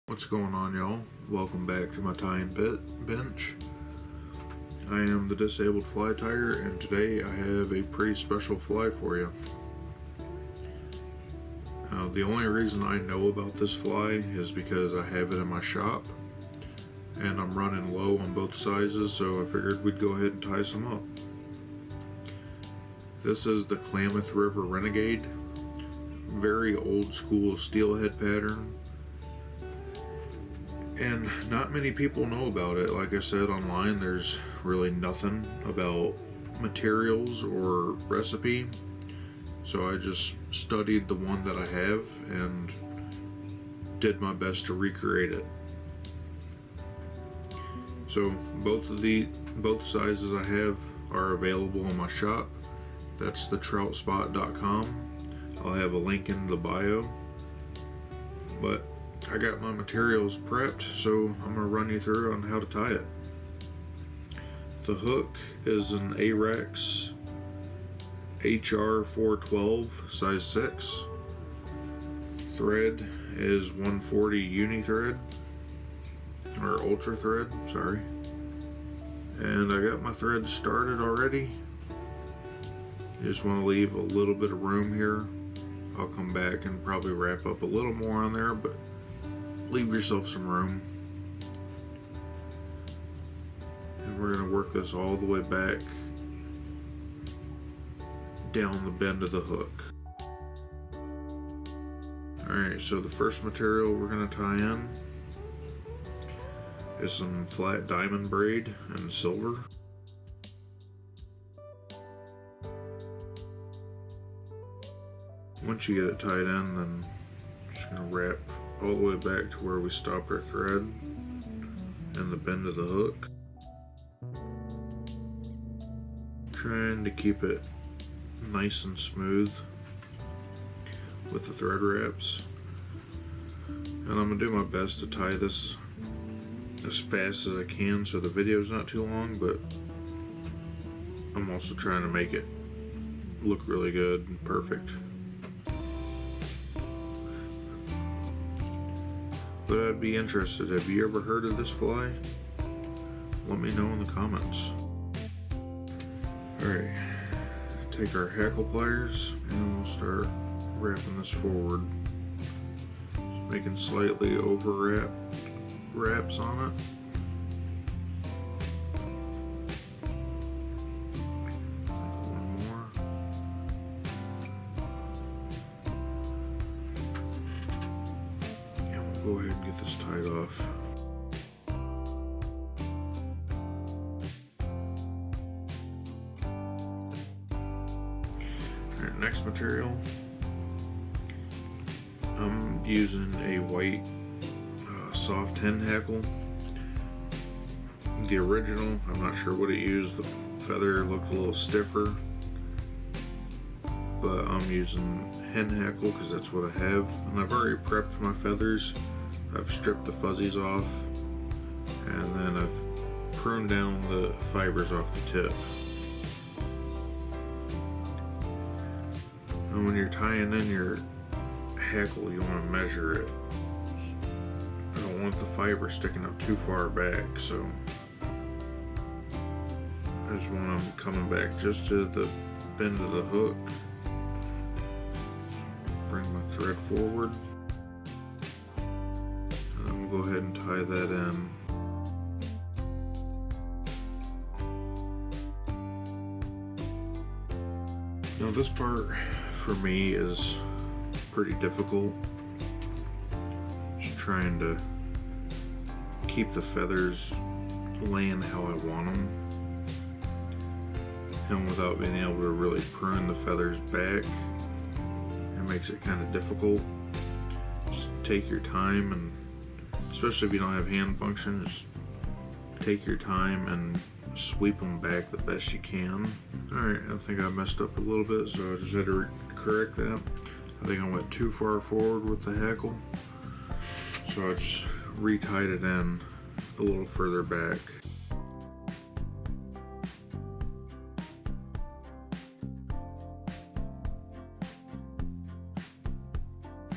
What's going on, y'all? Welcome back to my tie-in bench. I am the Disabled Fly Tiger, and today I have a pretty special fly for you. The only reason I know about this fly is because I have it in my shop, and I'm running low on both sizes, so I figured we'd go ahead and tie some up. This is the Klamath River Renegade. Very old school steelhead pattern. And not many people know about it. Like I said, online there's really nothing about materials or recipe. So I just studied the one that I have and did my best to recreate it. So both sizes I have are available in my shop. That's thetroutspot.com. I'll have a link in the bio. But I got my materials prepped, so I'm going to run you through on how to tie it. The hook is an Ahrex HR 412 size 6. Thread is 140 uni thread, or ultra thread, sorry. And I got my thread started already. You just want to leave a little bit of room here. I'll come back and probably wrap up a little more on there, but leave yourself some room. And we're going to work this all the way back down the bend of the hook. Alright, so the first material we're going to tie in is some flat diamond braid in silver. Once you get it tied in, then I'm just going to wrap all the way back to where we stopped our thread and the bend of the hook. Trying to keep it nice and smooth with the thread wraps. And I'm going to do my best to tie this as fast as I can so the video's not too long, but I'm also trying to make it look really good and perfect. But I'd be interested, have you ever heard of this fly? Let me know in the comments. Alright, take our hackle pliers and we'll start wrapping this forward. Just making slightly over wraps on it. Go ahead and get this tied off. Alright, next material. I'm using a white soft hen hackle. The original, I'm not sure what it used. The feather looked a little stiffer. But I'm using hen hackle because that's what I have. And I've already prepped my feathers. I've stripped the fuzzies off, and then I've pruned down the fibers off the tip. And when you're tying in your hackle, you want to measure it. I don't want the fiber sticking up too far back, so I just want them coming back just to the bend of the hook. Bring my thread forward. Go ahead and tie that in. Now this part for me is pretty difficult. Just trying to keep the feathers laying how I want them, and without being able to really prune the feathers back. It makes it kind of difficult. Just take your time, and especially if you don't have hand function, just take your time and sweep them back the best you can. Alright, I think I messed up a little bit, so I just had to correct that. I think I went too far forward with the hackle, so I just retied it in a little further back.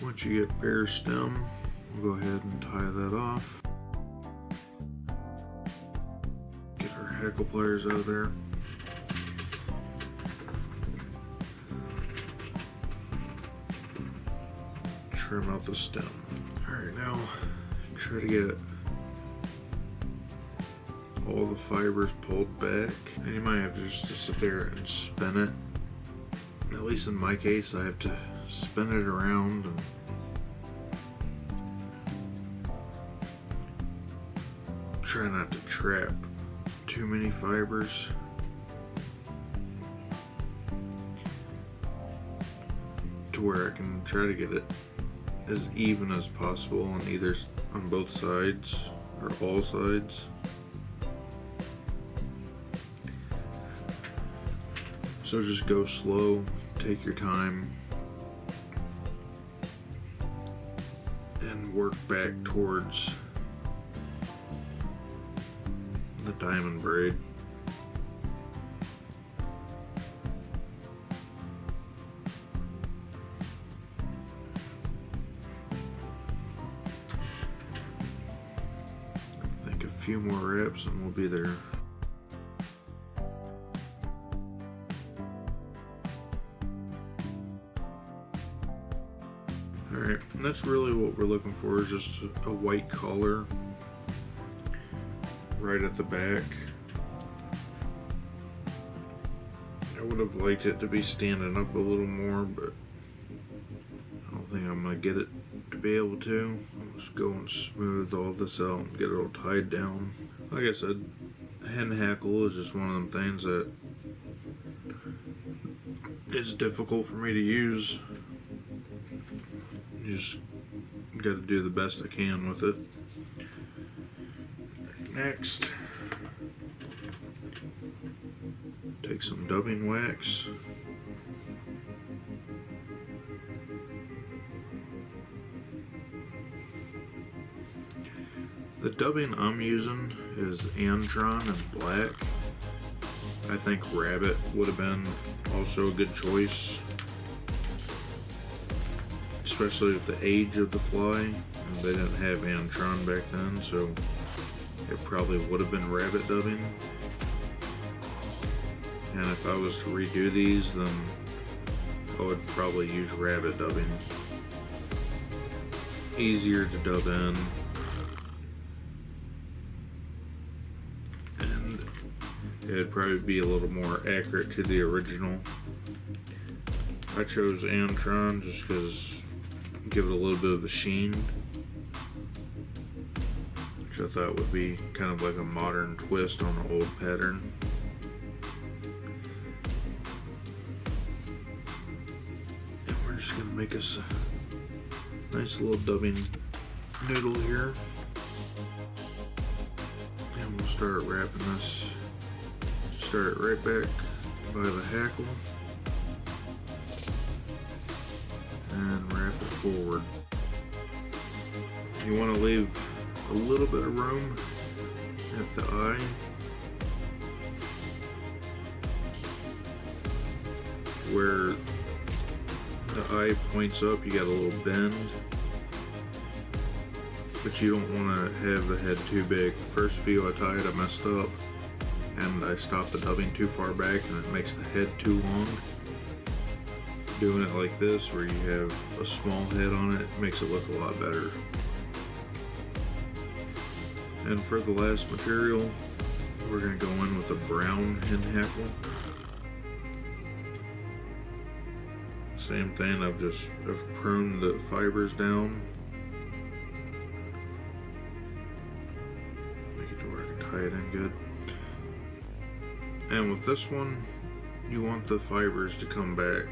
Once you get bare stem, We'll go ahead and tie that off. Get our hackle pliers out of there. Trim out the stem. Alright, now try to get all the fibers pulled back, and you might have just to sit there and spin it. At least in my case, I have to spin it around and try not to trap too many fibers. To where I can try to get it as even as possible on both sides or all sides. So just go slow, take your time, and work back towards the diamond braid. I think a few more wraps and we'll be there. Alright, and that's really what we're looking for, is just a white collar right at the back. I would have liked it to be standing up a little more, but I don't think I'm going to get it to be able to. I'll just go and smooth all this out and get it all tied down. Like I said, hen hackle is just one of them things that is difficult for me to use. You just got to do the best I can with it. Next, take some dubbing wax. The dubbing I'm using is Antron and black. I think rabbit would have been also a good choice, especially with the age of the fly. And they didn't have Antron back then, so it probably would have been rabbit dubbing. And if I was to redo these, then I would probably use rabbit dubbing. Easier to dub in, and it'd probably be a little more accurate to the original. I chose Antron just because give it a little bit of a sheen, which I thought would be kind of like a modern twist on an old pattern. And we're just going to make us a nice little dubbing noodle here. And we'll start wrapping this. Start it right back by the hackle. And wrap it forward. You want to leave a little bit of room at the eye. Where the eye points up, you got a little bend. But you don't want to have the head too big. First few I tied, I messed up. And I stopped the dubbing too far back and it makes the head too long. Doing it like this, where you have a small head on it, makes it look a lot better. And for the last material, we're going to go in with a brown hen hackle. Same thing, I've pruned the fibers down. Make it to where I can tie it in good. And with this one, you want the fibers to come back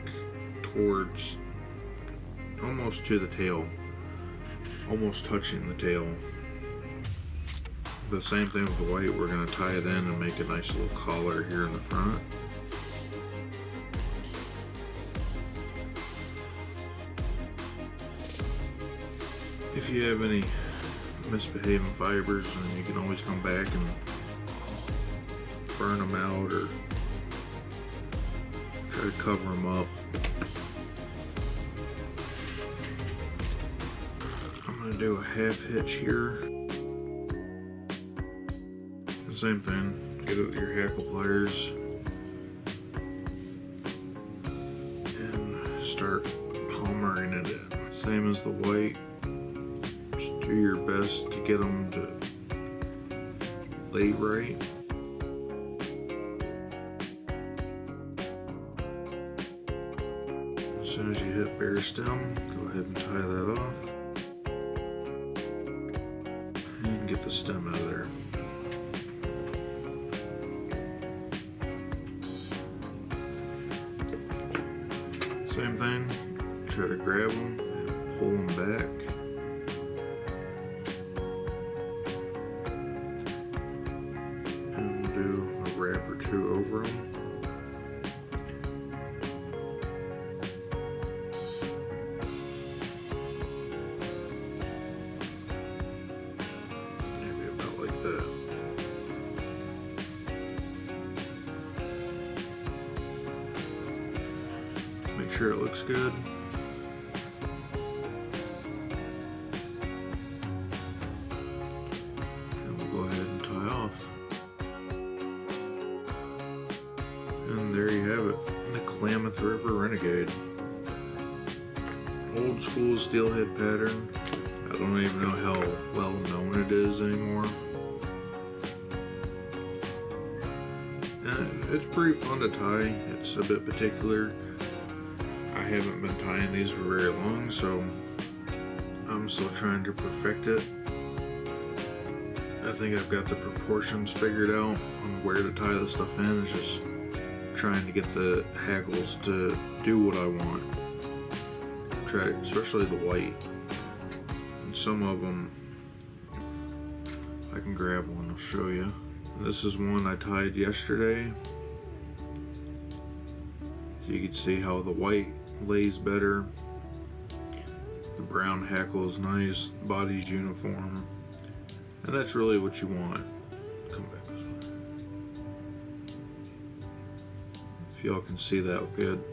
towards almost to the tail, almost touching the tail. The same thing with the white, we're going to tie it in and make a nice little collar here in the front. If you have any misbehaving fibers, then you can always come back and burn them out or try to cover them up. I'm going to gonna do a half hitch here. Same thing, get it with your hackle pliers and start palmering it in. Same as the white, just do your best to get them to lay right. As soon as you hit bare stem, go ahead and tie that off and get the stem out of there. Same thing, try to grab them and pull them back. And do a wrap or two over them. Maybe about like that. Make sure it looks good. And we'll go ahead and tie off. And there you have it, the Klamath River Renegade. Old school steelhead pattern. I don't even know how well known it is anymore. And it's pretty fun to tie. It's a bit particular. I haven't been tying these for very long, so I'm still trying to perfect it. I think I've got the proportions figured out on where to tie the stuff in. It's just trying to get the hackles to do what I want. Try, especially the white. And some of them, I can grab one, I'll show you. This is one I tied yesterday. You can see how the white lays better. The brown hackle is nice, body's uniform, and that's really what you want. Come back this way. If y'all can see that good.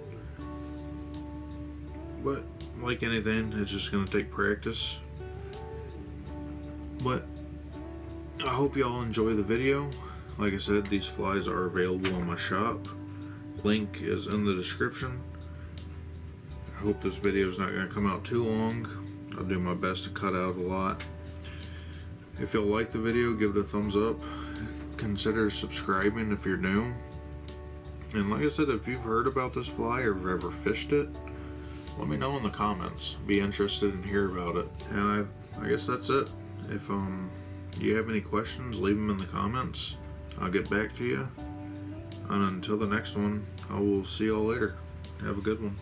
But like anything, it's just gonna take practice. But I hope y'all enjoy the video. Like I said, these flies are available in my shop. Link is in the description. I hope this video is not going to come out too long. I'll do my best to cut out a lot. If you'll like the video, give it a thumbs up. Consider subscribing if you're new. And like I said, if you've heard about this fly or have ever fished it, let me know in the comments. Be interested in hear about it. And I guess that's it. If you have any questions, leave them in the comments. I'll get back to you. And until the next one, I will see y'all later. Have a good one.